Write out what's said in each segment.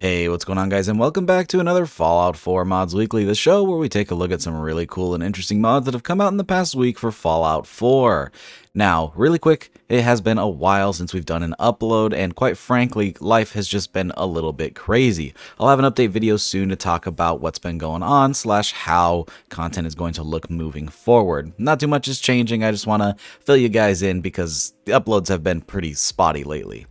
Hey, what's going on, guys, and welcome back to another Fallout 4 Mods Weekly, the show where we take a look at some really cool and interesting mods that have come out in the past week for Fallout 4. Now, really quick, it has been a while since we've done an upload, and quite frankly, life has just been a little bit crazy. I'll have an update video soon to talk about what's been going on, / how content is going to look moving forward. Not too much is changing, I just want to fill you guys in because the uploads have been pretty spotty lately.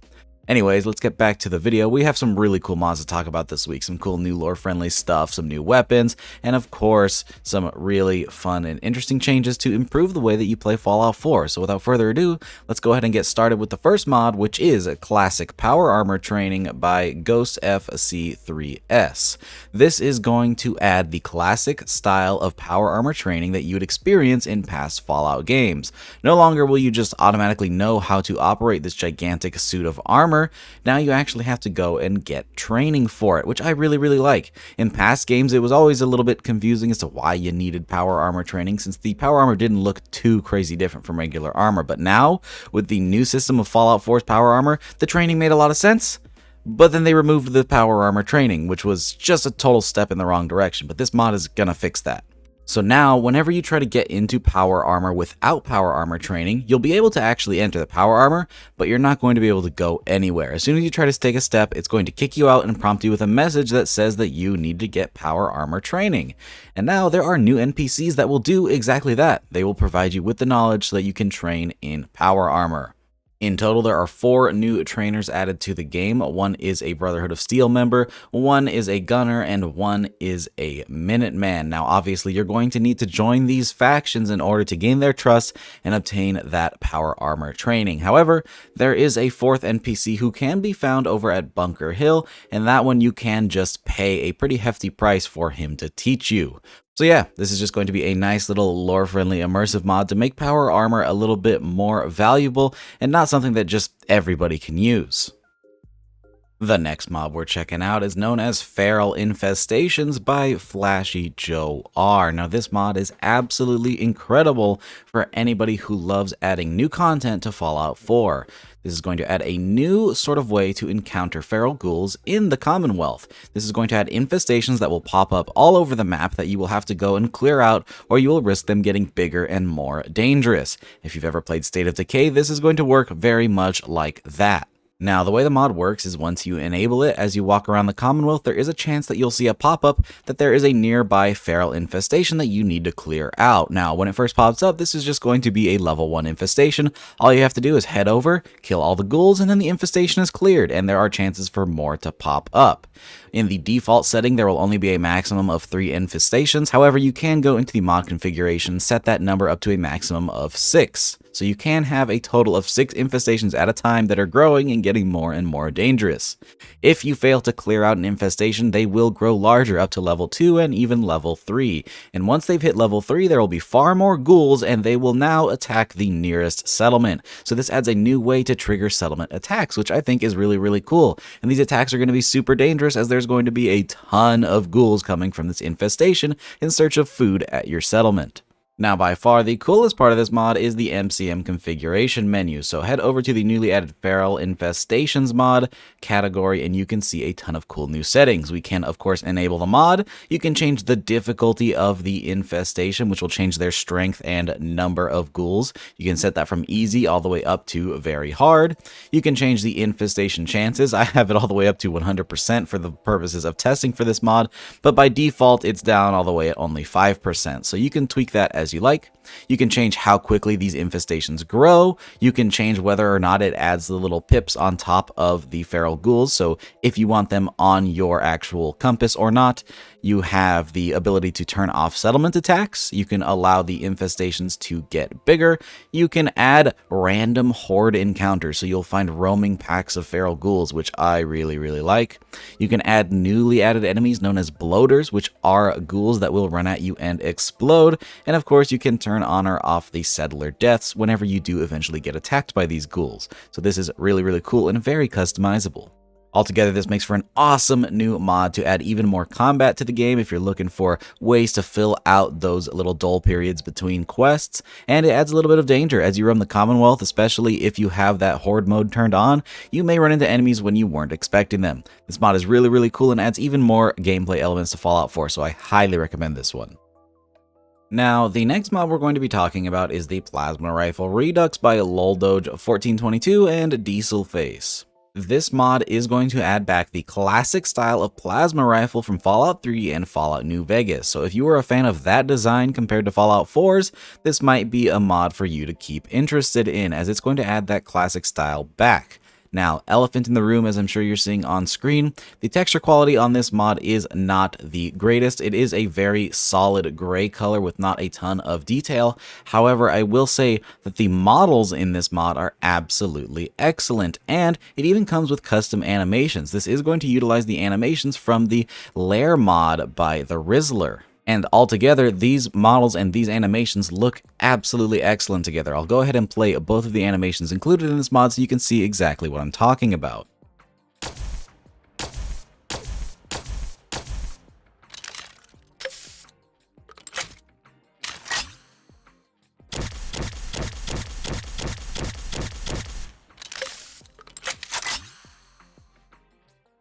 Anyways, let's get back to the video. We have some really cool mods to talk about this week. Some cool new lore-friendly stuff, some new weapons, and of course, some really fun and interesting changes to improve the way that you play Fallout 4. So without further ado, let's go ahead and get started with the first mod, which is Classic Power Armor Training by Ghost FC3S. This is going to add the classic style of power armor training that you would experience in past Fallout games. No longer will you just automatically know how to operate this gigantic suit of armor. Now you actually have to go and get training for it, which I really like. In past games, it was always a little bit confusing as to why you needed power armor training, since the power armor didn't look too crazy different from regular armor. But now, with the new system of Fallout 4's power armor, the training made a lot of sense. But then they removed the power armor training, which was just a total step in the wrong direction. But this mod is gonna fix that. So now, whenever you try to get into power armor without power armor training, you'll be able to actually enter the power armor, but you're not going to be able to go anywhere. As soon as you try to take a step, it's going to kick you out and prompt you with a message that says that you need to get power armor training. And now there are new NPCs that will do exactly that. They will provide you with the knowledge so that you can train in power armor. In total, there are 4 new trainers added to the game. One is a Brotherhood of Steel member, one is a gunner, and one is a Minuteman. Now, obviously, you're going to need to join these factions in order to gain their trust and obtain that power armor training. However, there is a 4th NPC who can be found over at Bunker Hill, and that one you can just pay a pretty hefty price for him to teach you. So yeah, this is just going to be a nice little lore-friendly immersive mod to make power armor a little bit more valuable and not something that just everybody can use. The next mob we're checking out is known as Feral Infestations by FlashyJoer. Now this mod is absolutely incredible for anybody who loves adding new content to Fallout 4. This is going to add a new sort of way to encounter feral ghouls in the Commonwealth. This is going to add infestations that will pop up all over the map that you will have to go and clear out, or you will risk them getting bigger and more dangerous. If you've ever played State of Decay, this is going to work very much like that. Now, the way the mod works is once you enable it, as you walk around the Commonwealth, there is a chance that you'll see a pop-up that there is a nearby feral infestation that you need to clear out. Now, when it first pops up, this is just going to be a level 1 infestation. All you have to do is head over, kill all the ghouls, and then the infestation is cleared, and there are chances for more to pop up. In the default setting, there will only be a maximum of 3 infestations. However, you can go into the mod configuration, set that number up to a maximum of 6. So you can have a total of 6 infestations at a time that are growing and getting more and more dangerous. If you fail to clear out an infestation, they will grow larger up to level 2 and even level 3. And once they've hit level 3, there will be far more ghouls, and they will now attack the nearest settlement. So this adds a new way to trigger settlement attacks, which I think is really cool. And these attacks are going to be super dangerous, as there's going to be a ton of ghouls coming from this infestation in search of food at your settlement. Now, by far the coolest part of this mod is the MCM configuration menu. So head over to the newly added Feral Infestations mod category, and you can see a ton of cool new settings. We can, of course, enable the mod. You can change the difficulty of the infestation, which will change their strength and number of ghouls. You can set that from easy all the way up to very hard. You can change the infestation chances. I have it all the way up to 100% for the purposes of testing for this mod, but by default, it's down all the way at only 5%. So you can tweak that as you like. You can change how quickly these infestations grow. You can change whether or not it adds the little pips on top of the feral ghouls. So if you want them on your actual compass or not, you have the ability to turn off settlement attacks. You can allow the infestations to get bigger. You can add random horde encounters, so you'll find roaming packs of feral ghouls, which I really like. You can add newly added enemies known as bloaters, which are ghouls that will run at you and explode. And of course, you can turn on or off the settler deaths whenever you do eventually get attacked by these ghouls. So this is really cool and very customizable. Altogether, this makes for an awesome new mod to add even more combat to the game if you're looking for ways to fill out those little dull periods between quests, and it adds a little bit of danger as you roam the Commonwealth, especially if you have that horde mode turned on. You may run into enemies when you weren't expecting them. This mod is really cool and adds even more gameplay elements to Fallout 4, so I highly recommend this one. Now, the next mod we're going to be talking about is the Plasma Rifle Redux by LolDoge1422 and Dieselface. This mod is going to add back the classic style of plasma rifle from Fallout 3 and Fallout New Vegas. So if you are a fan of that design compared to Fallout 4's, this might be a mod for you to keep interested in, as it's going to add that classic style back. Now, elephant in the room, as I'm sure you're seeing on screen, the texture quality on this mod is not the greatest. It is a very solid gray color with not a ton of detail. However, I will say that the models in this mod are absolutely excellent, and it even comes with custom animations. This is going to utilize the animations from the Lair mod by the Rizzler. And altogether, these models and these animations look absolutely excellent together. I'll go ahead and play both of the animations included in this mod so you can see exactly what I'm talking about.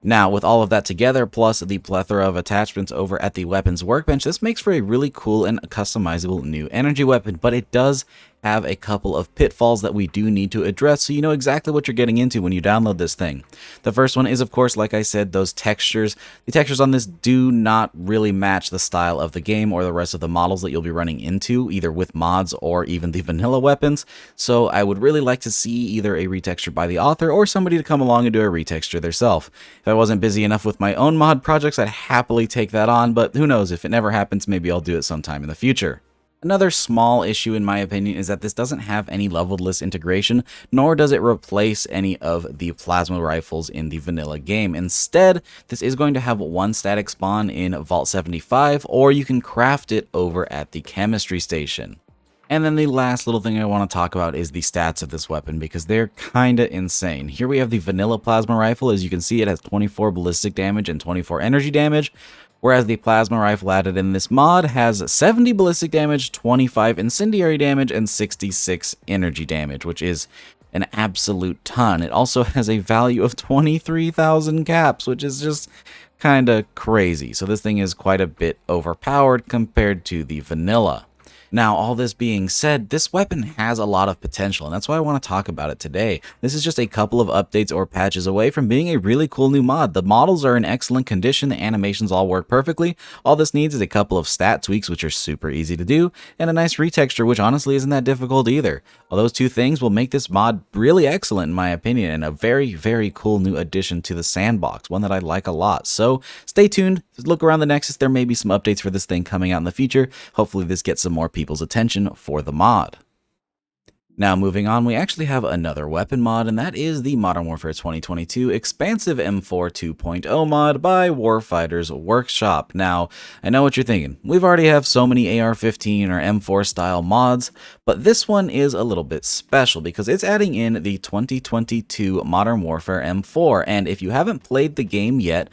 Now, with all of that together, plus the plethora of attachments over at the weapons workbench, this makes for a really cool and customizable new energy weapon, but it does have a couple of pitfalls that we do need to address so you know exactly what you're getting into when you download this thing. The first one is, of course, like I said, those textures. The textures on this do not really match the style of the game or the rest of the models that you'll be running into, either with mods or even the vanilla weapons, so I would really like to see either a retexture by the author or somebody to come along and do a retexture themselves. If I wasn't busy enough with my own mod projects, I'd happily take that on, but who knows, if it never happens, maybe I'll do it sometime in the future. Another small issue in my opinion is that this doesn't have any leveled list integration, nor does it replace any of the plasma rifles in the vanilla game. Instead, this is going to have one static spawn in Vault 75, or you can craft it over at the chemistry station. And then the last little thing I want to talk about is the stats of this weapon, because they're kinda insane. Here we have the vanilla plasma rifle. As you can see, it has 24 ballistic damage and 24 energy damage, whereas the plasma rifle added in this mod has 70 ballistic damage, 25 incendiary damage, and 66 energy damage, which is an absolute ton. It also has a value of 23,000 caps, which is just kinda crazy. So this thing is quite a bit overpowered compared to the vanilla. Now, all this being said, this weapon has a lot of potential, and that's why I want to talk about it today. This is just a couple of updates or patches away from being a really cool new mod. The models are in excellent condition, the animations all work perfectly. All this needs is a couple of stat tweaks, which are super easy to do, and a nice retexture, which honestly isn't that difficult either. All those two things will make this mod really excellent in my opinion, and a very cool new addition to the sandbox, one that I like a lot. So stay tuned, look around the Nexus, there may be some updates for this thing coming out in the future. Hopefully this gets some more people's attention for the mod. Now moving on, we actually have another weapon mod, and that is the Modern Warfare 2022 Expansive M4 2.0 mod by WarfightersWorkshop. Now, I know what you're thinking. We've already have so many AR-15 or M4 style mods, but this one is a little bit special because it's adding in the 2022 Modern Warfare M4, and if you haven't played the game yet,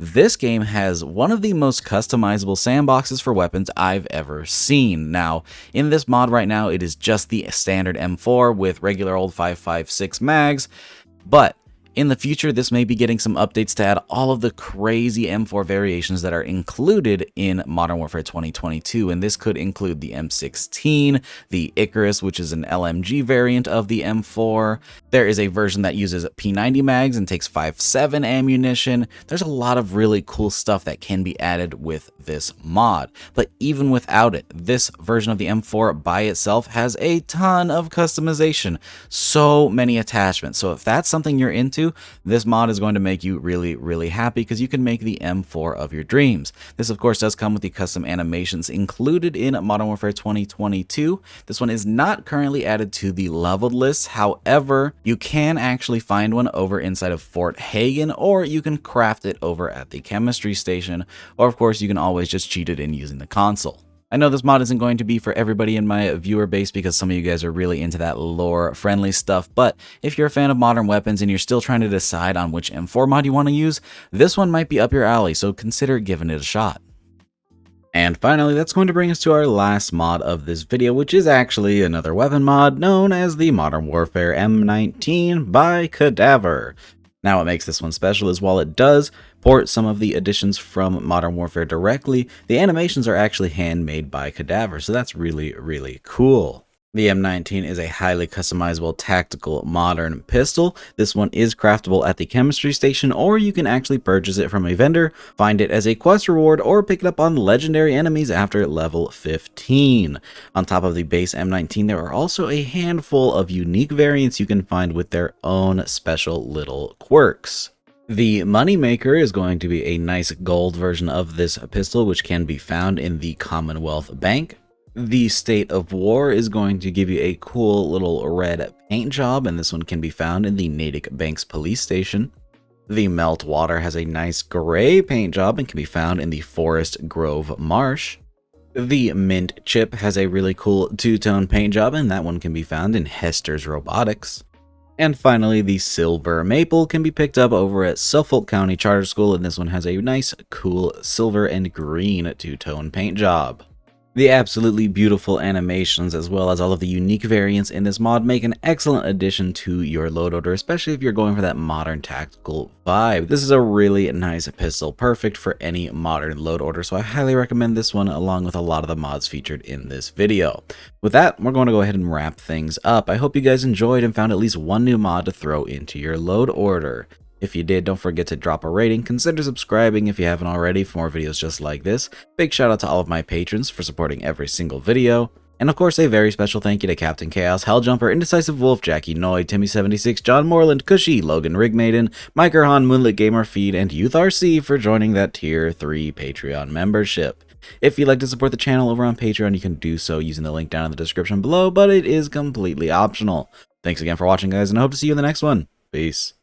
this game has one of the most customizable sandboxes for weapons I've ever seen. Now, in this mod right now, it is just the standard M4 with regular old 5.56 mags, but in the future, this may be getting some updates to add all of the crazy M4 variations that are included in Modern Warfare 2022, and this could include the M16, the Icarus, which is an LMG variant of the M4. There is a version that uses P90 mags and takes 5.7 ammunition. There's a lot of really cool stuff that can be added with this mod, but even without it, this version of the M4 by itself has a ton of customization, so many attachments. So if that's something you're into, this mod is going to make you really happy because you can make the M4 of your dreams. This of course does come with the custom animations included in Modern Warfare 2022. This one is not currently added to the leveled list. However, you can actually find one over inside of Fort Hagen, or you can craft it over at the chemistry station, or of course you can always just cheat it in using the console. I know this mod isn't going to be for everybody in my viewer base because some of you guys are really into that lore-friendly stuff, but if you're a fan of modern weapons and you're still trying to decide on which M4 mod you want to use, this one might be up your alley, so consider giving it a shot. And finally, that's going to bring us to our last mod of this video, which is actually another weapon mod known as the Modern Warfare M19 by CADAVVER. Now, what makes this one special is while it does port some of the additions from Modern Warfare directly, the animations are actually handmade by CADAVVER, so that's really, really cool. The M19 is a highly customizable tactical modern pistol. This one is craftable at the chemistry station, or you can actually purchase it from a vendor, find it as a quest reward, or pick it up on legendary enemies after level 15. On top of the base M19, there are also a handful of unique variants you can find with their own special little quirks. The moneymaker is going to be a nice gold version of this pistol, which can be found in the Commonwealth Bank. The State of War is going to give you a cool little red paint job, and this one can be found in the Natick Banks Police Station. The Meltwater has a nice gray paint job and can be found in the Forest Grove Marsh. The Mint Chip has a really cool two-tone paint job, and that one can be found in Hester's Robotics. And finally, the Silver Maple can be picked up over at Suffolk County Charter School, and this one has a nice, cool silver and green two-tone paint job. The absolutely beautiful animations, as well as all of the unique variants in this mod, make an excellent addition to your load order, especially if you're going for that modern tactical vibe. This is a really nice pistol, perfect for any modern load order, so I highly recommend this one along with a lot of the mods featured in this video. With that, we're going to go ahead and wrap things up. I hope you guys enjoyed and found at least one new mod to throw into your load order. If you did, don't forget to drop a rating, consider subscribing if you haven't already for more videos just like this. Big shout out to all of my patrons for supporting every single video. And of course, a very special thank you to Captain Chaos, Helljumper, Indecisive Wolf, Jackie Noy, Timmy76, John Moreland, Cushy, Logan Rigmaiden, Microhan, Moonlit Gamer Feed, and Youth RC for joining that Tier 3 Patreon membership. If you'd like to support the channel over on Patreon, you can do so using the link down in the description below, but it is completely optional. Thanks again for watching, guys, and I hope to see you in the next one. Peace.